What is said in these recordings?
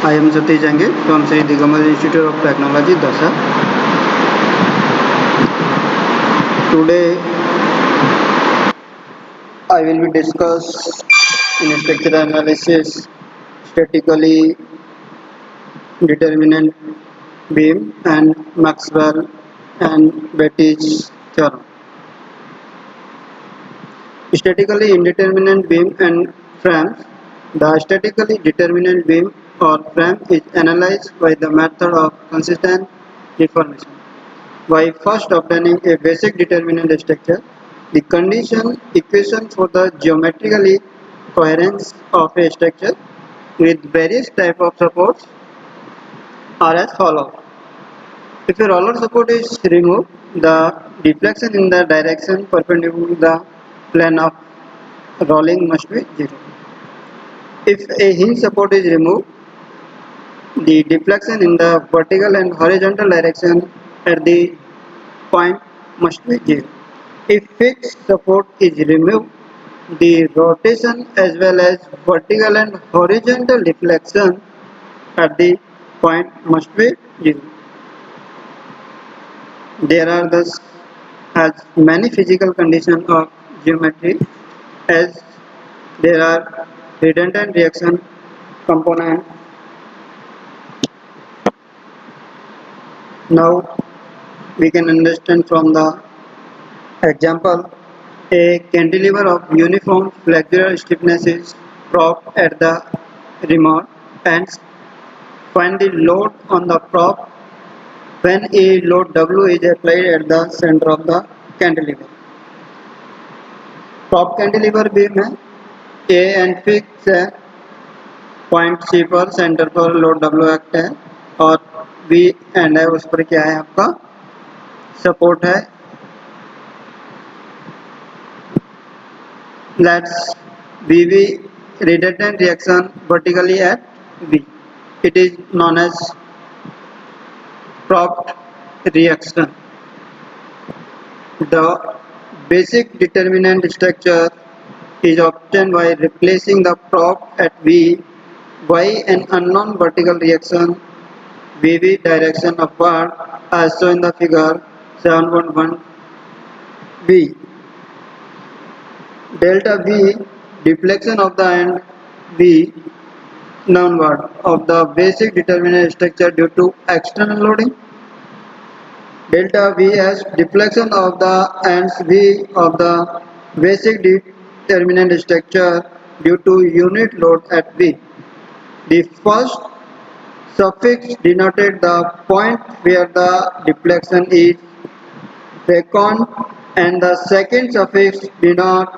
I am Satish Jange from Sri Digambar Institute of Technology, Dasa. Today I will be discuss in structural analysis statically determinant beam and Maxwell and Betti's theorem. Statically indeterminate beam and frames. The statically determinate beam or frame is analyzed by the method of consistent deformation. By first obtaining a basic determinant structure, the condition equation for the geometrically coherence of a structure with various type of supports are as follows. If a roller support is removed, the deflection in the direction perpendicular to the plane of rolling must be 0. If a hinge support is removed, the deflection in the vertical and horizontal direction at the point must be 0. If fixed support is removed, the rotation as well as vertical and horizontal deflection at the point must be 0. There are thus as many physical conditions of geometry as there are redundant reaction components. Now we can understand from the example, a cantilever of uniform flexural stiffness is propped at the remote ends. Find the load on the prop when a load W is applied at the center of the cantilever. Prop cantilever beam है A and fix है, point C पर centre पर load W act है और B and है उस पर क्या है आपका सपोर्ट है. Let's BB redundant reaction vertically at B. It is known as propped reaction. The basic determinant structure is obtained by replacing the prop at B by an unknown vertical reaction BB direction upward as shown in the figure 7.1b. Delta B deflection of the end B downward of the basic determinant structure due to external loading. Delta Vs deflection of the ends B of the basic determinant structure due to unit load at B. The first suffix denoted the point where the deflection is vacant and the second suffix denotes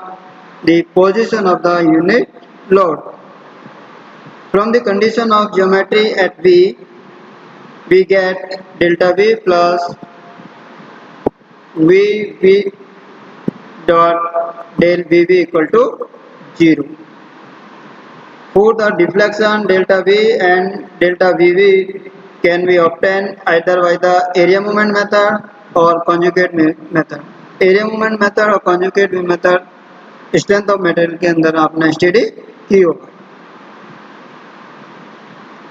the position of the unit load. From the condition of geometry at B, we get delta V plus VB dot del VB equal to 0. For the deflection, delta V and delta VB can be obtained either by the area movement method or conjugate method. Area movement method और conjugate method strength of material के अंदर आपने study की होगा.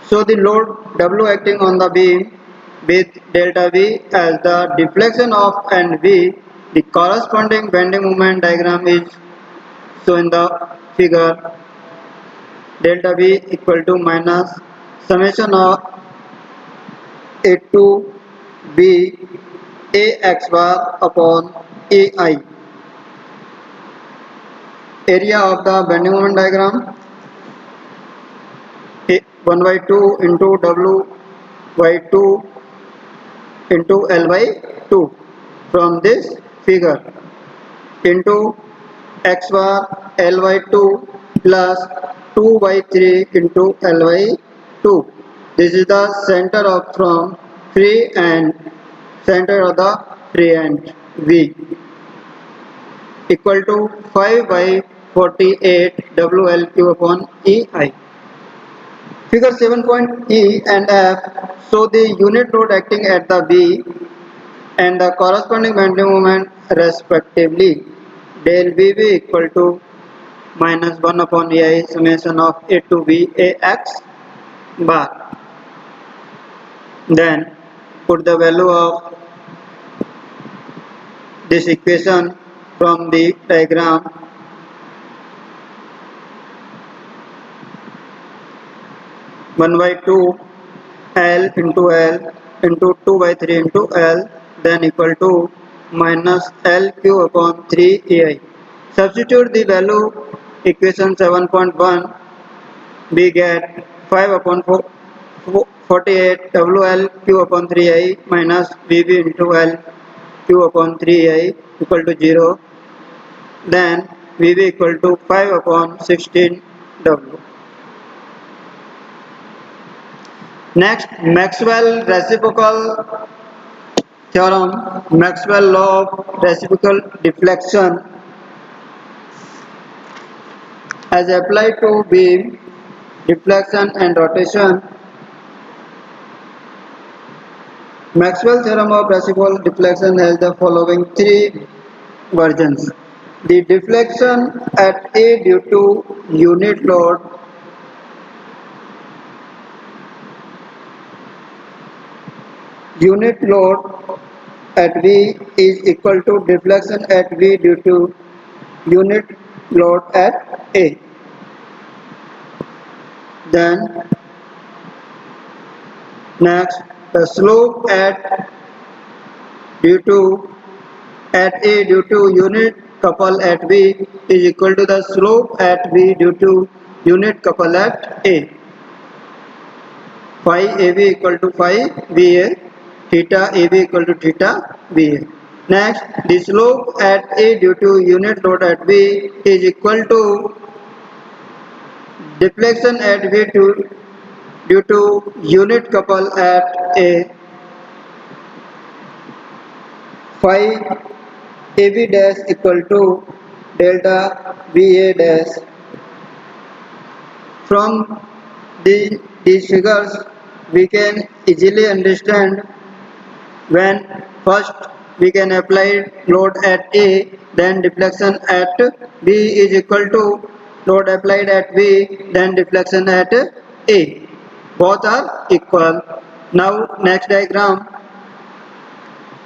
So the load W acting on the beam with delta V as the deflection of end V, the corresponding bending moment diagram is shown in the figure. Delta V equal to minus summation of A to B A x bar upon AI. Area of the bending moment diagram 1 by 2 into W by 2 into L by 2 from this figure into x bar L by 2 plus 2 by 3 into L by 2. This is the center of from free end, center of the free end V equal to 5 by 48 WL3 upon EI. Figure 7.E and F show the unit load acting at the B and the corresponding bending moment respectively. Del VB equal to minus 1 upon AI summation of A to B AX bar. Then put the value of this equation from the diagram. 1 by 2 L into L into 2 by 3 into L, then equal to minus LQ upon 3 AI. Substitute the value equation 7.1. We get 5 upon 48 WLQ upon 3I minus VB into LQ upon 3I equal to 0. Then VB equal to 5 upon 16W. Next, Maxwell reciprocal theorem, Maxwell law of reciprocal deflection as applied to beam, deflection and rotation. Maxwell theorem of reciprocal deflection has the following three versions. The deflection at A due to unit load, at V is equal to deflection at V due to unit load at A. Then next, the slope at A due to unit couple at V is equal to the slope at V due to unit couple at A. Phi AB equal to phi VA, theta AB equal to theta VA. Next, the slope at A due to unit load at V is equal to deflection at V due to unit couple at A. Phi AB dash equal to delta VA dash. From these figures, we can easily understand when first we can apply load at A, then deflection at B is equal to load applied at B, then deflection at A. Both are equal. Now next diagram.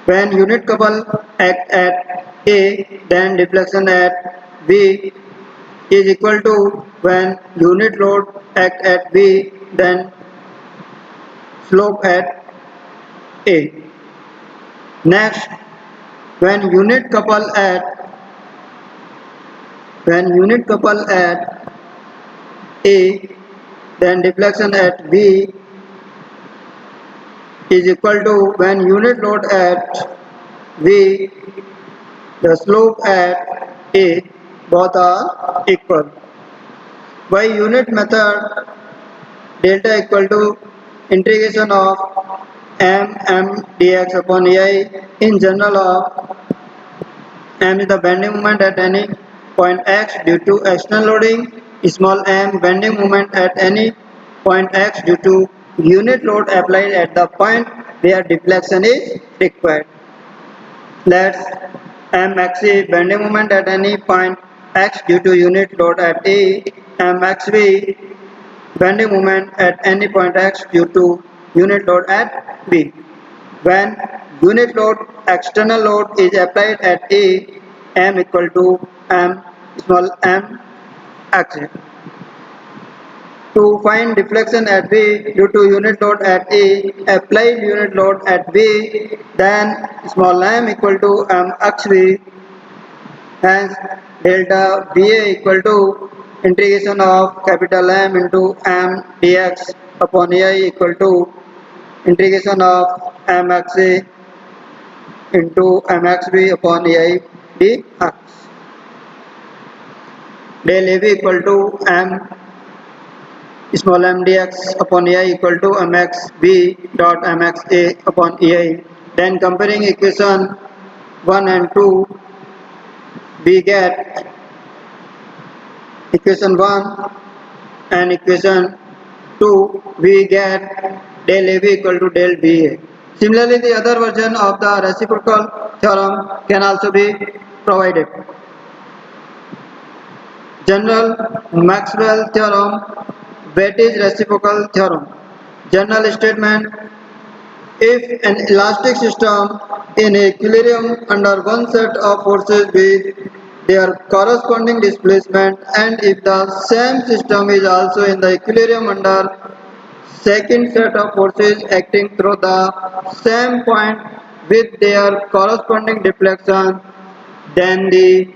When unit couple act at A, then deflection at B is equal to when unit load act at B, then slope at A. Next, when unit couple at A, then deflection at B is equal to when unit load at V, the slope at A, both are equal. By unit method, delta equal to integration of m dx upon ai. In general of m is the bending moment at any point x due to external loading, small m bending moment at any point x due to unit load applied at the point where deflection is required. Let's mx bending moment at any point x due to unit load at A, mxv bending moment at any point x due to unit load at B. When unit load external load is applied at A, m equal to m small m x. To find deflection at B due to unit load at A, apply unit load at B, then small m equal to m xv. Hence delta VA equal to integration of capital M into m dx upon ai equal to integration of mxa into mxb upon ai dx. Del AB equal to m small m dx upon ai equal to mxb dot mxa upon ai. Then comparing equation 1 and 2, we get equation 1 and equation 2, we get del AB equal to del BA. Similarly, the other version of the reciprocal theorem can also be provided. General Maxwell theorem, Betty's reciprocal theorem. General statement: If an elastic system in equilibrium under one set of forces with their corresponding displacement, and if the same system is also in the equilibrium under second set of forces acting through the same point with their corresponding deflection, then the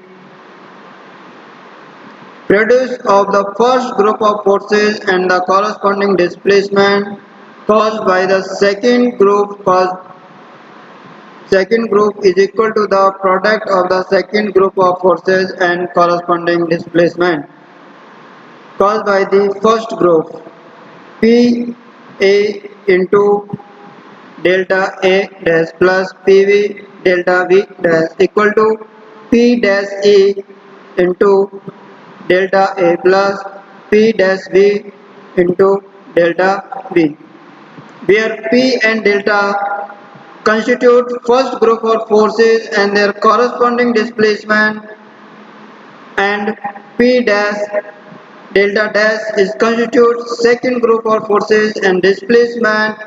produce of the first group of forces and the corresponding displacement caused by the second group is equal to the product of the second group of forces and corresponding displacement caused by the first group. P A into delta A dash plus PV delta V dash equal to P dash E into delta A plus P dash V into delta V, where P and delta constitute first group of forces and their corresponding displacement, and P dash delta dash is constitutes second group of forces and displacement,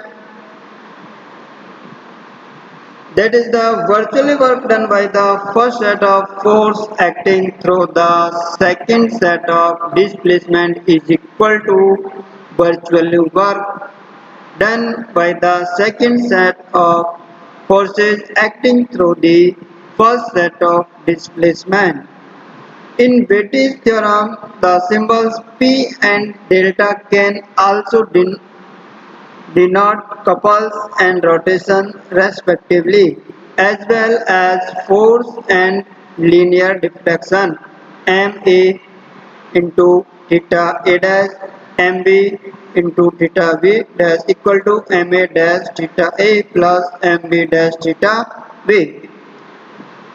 that is the virtually work done by the first set of force acting through the second set of displacement is equal to virtually work done by the second set of forces acting through the first set of displacement. In Betti's theorem, the symbols P and delta can also denote couples and rotation respectively, as well as force and linear deflection. Ma into theta a dash mb into theta b dash equal to ma dash theta a plus mb dash theta b.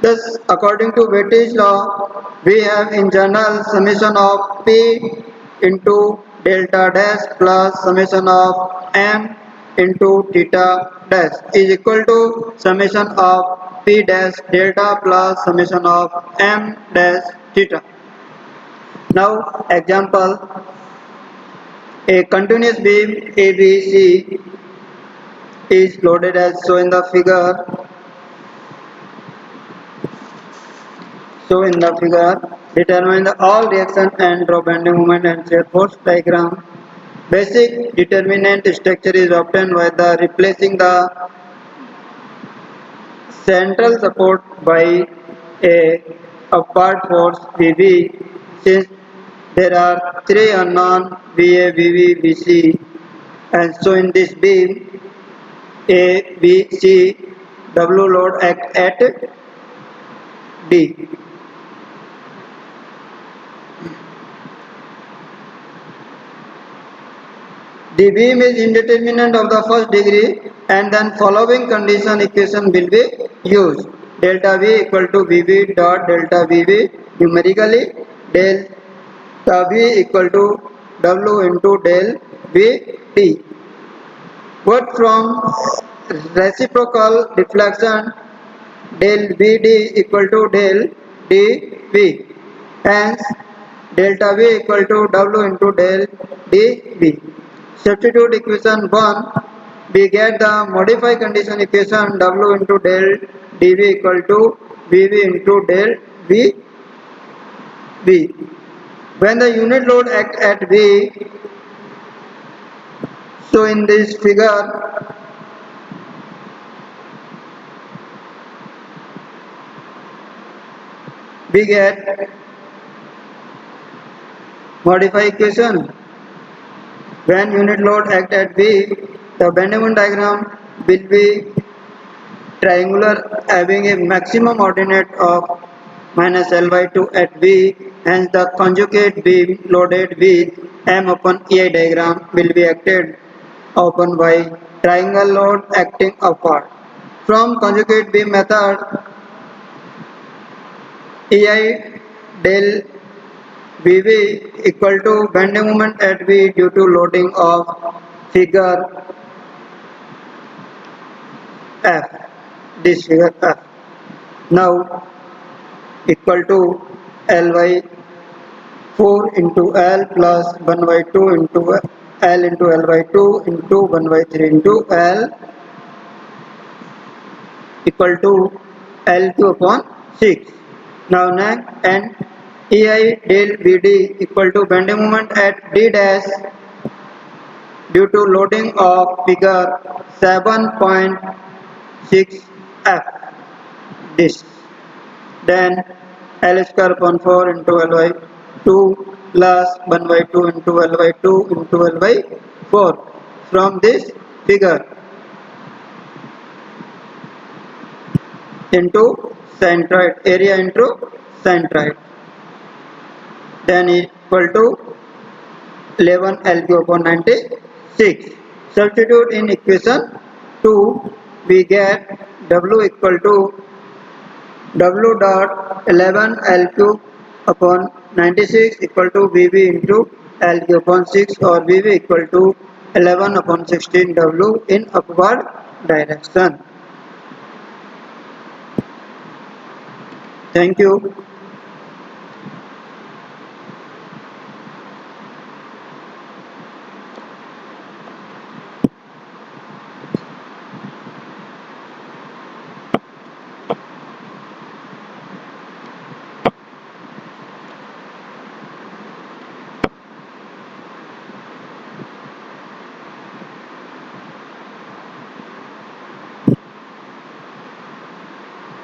Thus, according to Betti's law, we have in general summation of P into delta dash plus summation of M into theta dash is equal to summation of P dash delta plus summation of M dash theta. Now, example, a continuous beam ABC is loaded as shown in the figure. So in the figure, determine the all reaction and draw bending moment and shear force diagram. Basic determinant structure is obtained by the replacing the central support by a upward force Vb, since there are three unknown Va, Vb, Vc, and so in this beam A, B, C, W load act at D. The beam is indeterminate of the first degree, and then following condition equation will be used. Delta V equal to Vb dot delta Vb numerically, delta V equal to W into del Vd. What from reciprocal deflection, del Vd equal to del dV. Hence, delta V equal to W into del dV. Substitute equation 1, we get the modified condition equation W into del dV equal to Vv into del Vv. When the unit load acts at V, so in this figure, we get modified equation. When unit load acts at V, the bending moment diagram will be triangular having a maximum ordinate of minus L by 2 at V, hence the conjugate beam loaded with M upon EI diagram will be acted upon by triangle load acting upward. From conjugate beam method, EI del Vv equal to bending moment at V due to loading of figure F, this figure F. Now equal to L by 4 into L plus 1 by 2 into L into L by 2 into 1 by 3 into L equal to L cube upon 6. Now next, and EI del BD equal to bending moment at D dash due to loading of figure 7.6 F this. Then L square upon 4 into L by 2 plus 1 by 2 into L by 2 into L by 4 from this figure into centroid, area into centroid, then equal to 11 L cube upon 96. Substitute in equation 2, we get W equal to W dot 11 L cube upon 96 equal to VB into L cube upon 6, or VB equal to 11 upon 16 W in upward direction. Thank you.